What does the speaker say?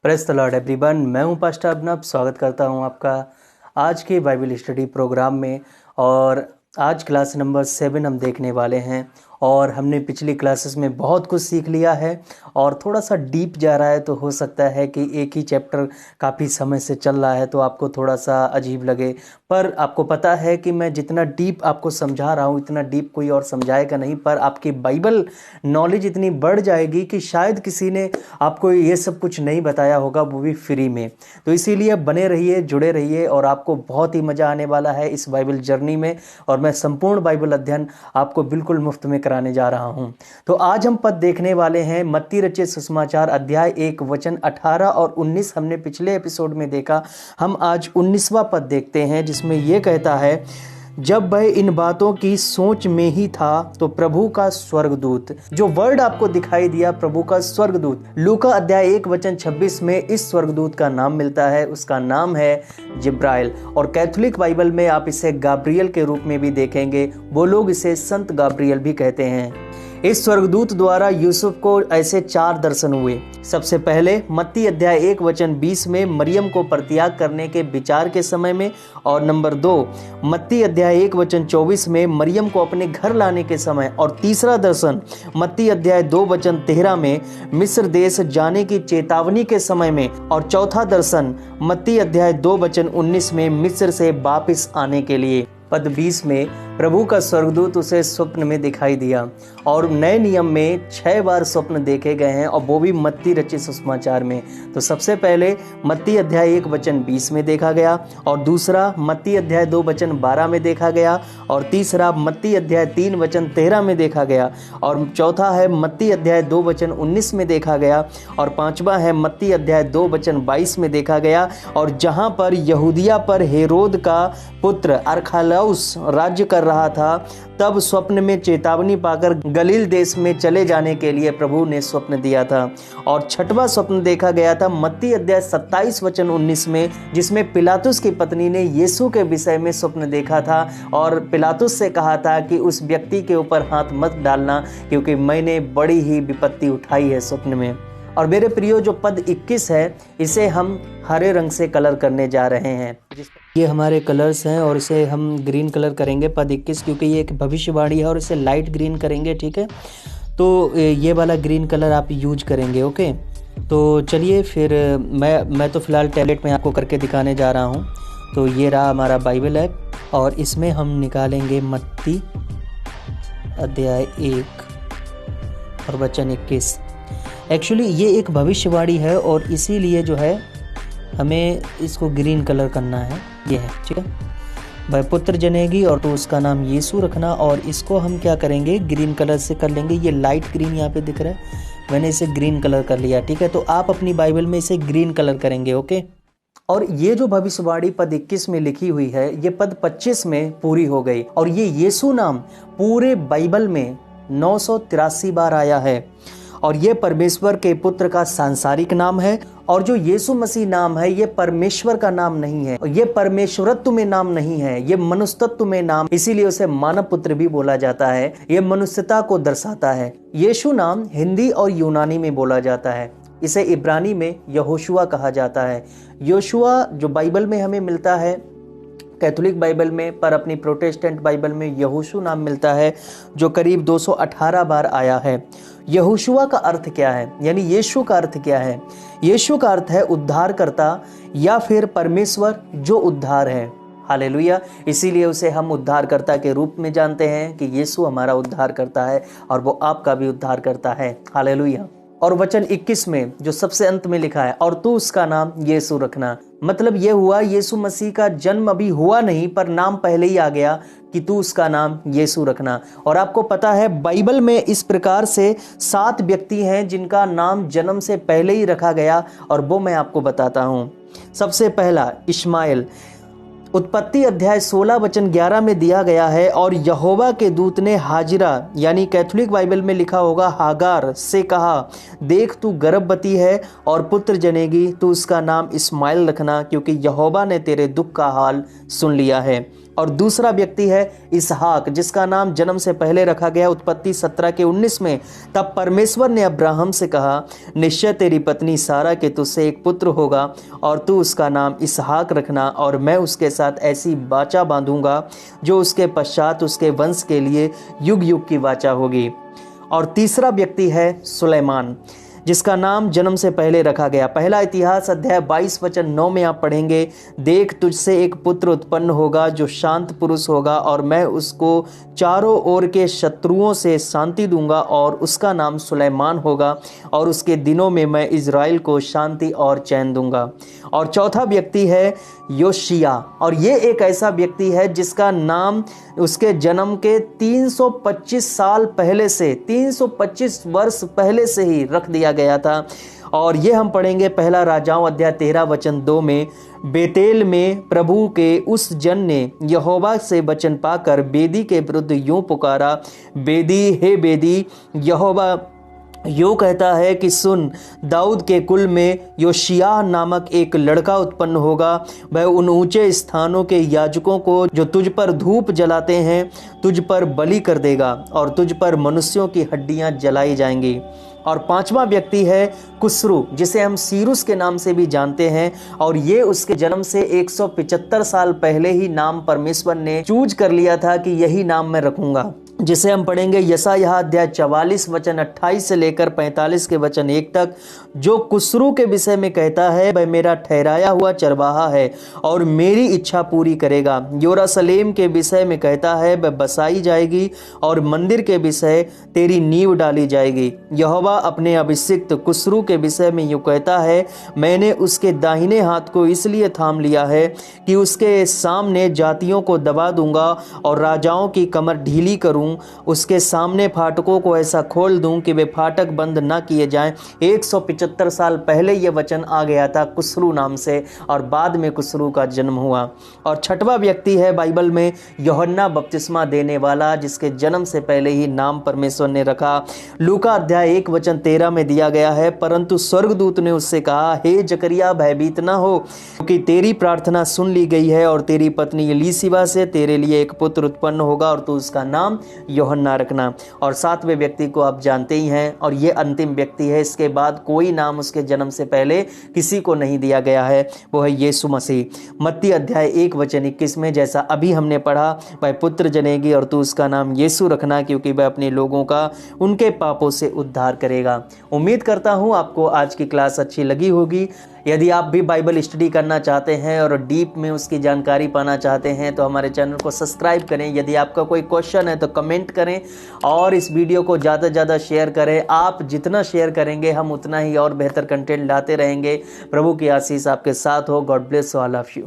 Praise the Lord everyone, मैं हूं pastor अभिनव। स्वागत करता हूं आपका आज के बाइबल स्टडी प्रोग्राम में। और आज क्लास नंबर 7 हम देखने वाले हैं। और हमने पिछली क्लासेस में बहुत कुछ सीख लिया है और थोड़ा सा डीप जा रहा है, तो हो सकता है कि एक ही चैप्टर काफ़ी समय से चल रहा है तो आपको थोड़ा सा अजीब लगे। पर आपको पता है कि मैं जितना डीप आपको समझा रहा हूँ इतना डीप कोई और समझाएगा नहीं, पर आपकी बाइबल नॉलेज इतनी बढ़ जाएगी कि शायद किसी ने आपको ये सब कुछ नहीं बताया होगा, वो भी फ्री में। तो इसीलिए बने रहिए, जुड़े रहिए और आपको बहुत ही मज़ा आने वाला है इस बाइबल जर्नी में। और मैं संपूर्ण बाइबल अध्ययन आपको बिल्कुल मुफ्त में कराने जा रहा हूं। तो आज हम पद देखने वाले हैं मत्ती रचित सुसमाचार अध्याय 1 वचन 18 और 19 हमने पिछले एपिसोड में देखा। हम आज 19वां पद देखते हैं जिसमें यह कहता है, जब वह इन बातों की सोच में ही था तो प्रभु का स्वर्गदूत, जो वर्ड आपको दिखाई दिया प्रभु का स्वर्गदूत, लूका अध्याय 1 वचन 26 में इस स्वर्गदूत का नाम मिलता है। उसका नाम है जिब्राइल। और कैथोलिक बाइबल में आप इसे गाब्रियल के रूप में भी देखेंगे। वो लोग इसे संत गाब्रियल भी कहते हैं। इस स्वर्गदूत द्वारा यूसुफ को ऐसे 4 दर्शन हुए। सबसे पहले मत्ती अध्याय 1 वचन 20 में मरियम को परित्याग करने के विचार के समय में, और नंबर 2 मत्ती अध्याय 1 वचन 24 में मरियम को अपने घर लाने के समय, और तीसरा दर्शन मत्ती अध्याय 2 वचन 13 में मिस्र देश जाने की चेतावनी के समय में, और चौथा दर्शन मत्ती अध्याय 2 वचन 19 में मिस्र से वापस आने के लिए। पद 20 में प्रभु का स्वर्गदूत उसे स्वप्न में दिखाई दिया। और नए नियम में 6 बार स्वप्न देखे गए हैं, और वो भी मत्ती रचित सुसमाचार में। तो सबसे पहले मत्ती अध्याय 1 वचन 20 में देखा गया, और दूसरा मत्ती अध्याय 2 वचन 12 में देखा गया, और तीसरा मत्ती अध्याय 3 वचन 13 में देखा गया, और चौथा है मत्ती अध्याय 2 वचन 19 में देखा गया, और पांचवा है मत्ती अध्याय 2 वचन 22 में देखा गया। और जहां पर यहूदिया पर हेरोद का पुत्र अरखलाउस राज्य कर रहा था, तब स्वप्न में चेतावनी पाकर गलील देश में चले जाने के लिए प्रभु ने स्वप्न दिया था। और छठवां स्वप्न देखा गया था मत्ती अध्याय 27 वचन 19 में, जिसमें पिलातुस की पत्नी ने यीशु के विषय में स्वप्न देखा था और पिलातुस से कहा था कि उस व्यक्ति के ऊपर हाथ मत डालना, क्योंकि मैंने बड़ी ही विपत्ति उठाई है स्वप्न में। और मेरे प्रियो, जो पद 21 है इसे हम हरे रंग से कलर करने जा रहे हैं। ये हमारे कलर्स हैं और इसे हम ग्रीन कलर करेंगे पद 21, क्योंकि ये एक भविष्यवाणी है और इसे लाइट ग्रीन करेंगे। ठीक है, तो ये वाला ग्रीन कलर आप यूज करेंगे। ओके, तो चलिए फिर मैं तो फिलहाल टैबलेट में आपको करके दिखाने जा रहा हूँ। तो ये रहा हमारा बाइबल ऐप, और इसमें हम निकालेंगे मत्ती अध्याय 1 और वचन 21। एक्चुअली ये एक भविष्यवाणी है और इसीलिए जो है हमें इसको ग्रीन कलर करना है। ये है, ठीक है। वह पुत्र जनेगी और तो उसका नाम यीशु रखना, और इसको हम क्या करेंगे, ग्रीन कलर से कर लेंगे। ये लाइट ग्रीन यहाँ पे दिख रहा है, मैंने इसे ग्रीन कलर कर लिया। ठीक है, तो आप अपनी बाइबल में इसे ग्रीन कलर करेंगे। ओके, और ये जो भविष्यवाणी पद 21 में लिखी हुई है ये पद 25 में पूरी हो गई। और ये यीशु नाम पूरे बाइबल में 983 बार आया है, और ये परमेश्वर के पुत्र का सांसारिक नाम है। और जो यीशु मसीह नाम है ये परमेश्वर का नाम नहीं है, ये परमेश्वरत्व में नाम नहीं है, ये मनुष्यत्व में नाम, इसीलिए उसे मानव पुत्र भी बोला जाता है। ये मनुष्यता को दर्शाता है। यीशु नाम हिंदी और यूनानी में बोला जाता है। इसे इब्रानी में यहोशुआ कहा जाता है। योशुआ जो बाइबल में हमें मिलता है कैथोलिक बाइबल में, पर अपनी प्रोटेस्टेंट बाइबल में यहोशू नाम मिलता है, जो करीब 218 बार आया है। यहोशुआ का अर्थ क्या है, यानी यीशु का अर्थ क्या है? यीशु का अर्थ है उद्धारकर्ता या फिर परमेश्वर जो उद्धार है। हालेलुया। इसीलिए उसे हम उद्धारकर्ता के रूप में जानते हैं कि यीशु हमारा उद्धार करता है और वो आपका भी उद्धार करता है। हालेलुया। और वचन 21 में जो सबसे अंत में लिखा है, और तू उसका नाम यीशु रखना, मतलब ये हुआ यीशु मसीह का जन्म अभी हुआ नहीं, पर नाम पहले ही आ गया कि तू उसका नाम यीशु रखना। और आपको पता है बाइबल में इस प्रकार से 7 व्यक्ति हैं जिनका नाम जन्म से पहले ही रखा गया, और वो मैं आपको बताता हूँ। सबसे पहला इश्माएल, उत्पत्ति अध्याय 16 वचन 11 में दिया गया है, और यहोवा के दूत ने हाजिरा यानी कैथोलिक बाइबल में लिखा होगा हागार से कहा, देख तू गर्भवती है और पुत्र जनेगी, तू उसका नाम इस्माइल रखना, क्योंकि यहोवा ने तेरे दुख का हाल सुन लिया है। और दूसरा व्यक्ति है इसहाक, जिसका नाम जन्म से पहले रखा गया उत्पत्ति 17:19 में। तब परमेश्वर ने अब्राहम से कहा, निश्चय तेरी पत्नी सारा के तुझसे एक पुत्र होगा और तू उसका नाम इसहाक रखना, और मैं उसके साथ ऐसी वाचा बांधूंगा जो उसके पश्चात उसके वंश के लिए युग युग की वाचा होगी। और तीसरा व्यक्ति है सुलेमान, जिसका नाम जन्म से पहले रखा गया। पहला इतिहास अध्याय 22 वचन 9 में आप पढ़ेंगे, देख तुझसे एक पुत्र उत्पन्न होगा जो शांत पुरुष होगा, और मैं उसको चारों ओर के शत्रुओं से शांति दूंगा, और उसका नाम सुलेमान होगा, और उसके दिनों में मैं इज़राइल को शांति और चैन दूंगा। और चौथा व्यक्ति है योशिया, और ये एक ऐसा व्यक्ति है जिसका नाम उसके जन्म के 325 साल पहले से, 325 वर्ष पहले से ही रख दिया गया था। और ये हम पढ़ेंगे पहला राजाओं अध्याय 13 वचन 2 में। बेतेल में प्रभु के उस जन ने यहोवा से वचन पाकर बेदी के विरुद्ध यूं पुकारा, बेदी हे बेदी, यहोवा यूं कहता है कि सुन, दाऊद के कुल में योशिय्याह नामक एक लड़का उत्पन्न होगा। वह उन ऊंचे स्थानों के याजकों को जो तुझ पर धूप जलाते हैं तुझ पर बलि कर देगा, और तुझ पर मनुष्यों की हड्डियां जलाई जाएंगी। और पांचवा व्यक्ति है कुस्रू, जिसे हम सीरुस के नाम से भी जानते हैं, और ये उसके जन्म से 175 साल पहले ही नाम परमेश्वर ने चूज कर लिया था कि यही नाम मैं रखूंगा, जिसे हम पढ़ेंगे यशायाह अध्याय 44 वचन 28 से लेकर 45 के वचन 1 तक, जो कुस्रू के विषय में कहता है, वह मेरा ठहराया हुआ चरवाहा है और मेरी इच्छा पूरी करेगा। यरूशलेम के विषय में कहता है, वह बसाई जाएगी और मंदिर के विषय तेरी नींव डाली जाएगी। यहोवा अपने अभिषिक्त कुस्रू के विषय में यूं कहता है, मैंने उसके दाहिने हाथ को इसलिए थाम लिया है कि उसके सामने जातियों को दबा दूंगा और राजाओं की कमर ढीली करूं, उसके सामने फाटकों को ऐसा खोल दूं कि वे फाटक बंद ना किए जाएं। 175 साल पहले यह वचन आ गया था कुस्रू नाम से, और बाद में कुस्रू का जन्म हुआ। और छठवां व्यक्ति है बाइबल में यूहन्ना बपतिस्मा देने वाला, जिसके जन्म से पहले ही नाम परमेश्वर ने रखा। लूका अध्याय 1 वचन 13 में दिया गया है, परंतु स्वर्गदूत ने उससे कहा, हे जकरिया भयभीत ना हो, क्योंकि तेरी प्रार्थना सुन ली गई है, और तेरी पत्नी एलीशिबा से तेरे लिए एक पुत्र उत्पन्न होगा, और तू उसका नाम यूहन्ना रखना। और सातवें व्यक्ति को आप जानते ही हैं, और ये अंतिम व्यक्ति है, इसके बाद कोई नाम उसके जन्म से पहले किसी को नहीं दिया गया है, वो है यीशु मसीह। मत्ती अध्याय 1 वचन 21 में, जैसा अभी हमने पढ़ा, वह पुत्र जनेगी और तू उसका नाम यीशु रखना, क्योंकि वह अपने लोगों का उनके पापों से उद्धार करेगा। उम्मीद करता हूँ आपको आज की क्लास अच्छी लगी होगी। यदि आप भी बाइबल स्टडी करना चाहते हैं और डीप में उसकी जानकारी पाना चाहते हैं तो हमारे चैनल को सब्सक्राइब करें। यदि आपका कोई क्वेश्चन है तो कमेंट करें, और इस वीडियो को ज़्यादा से ज़्यादा शेयर करें। आप जितना शेयर करेंगे हम उतना ही और बेहतर कंटेंट लाते रहेंगे। प्रभु की आशीष आपके साथ हो। God bless all of you.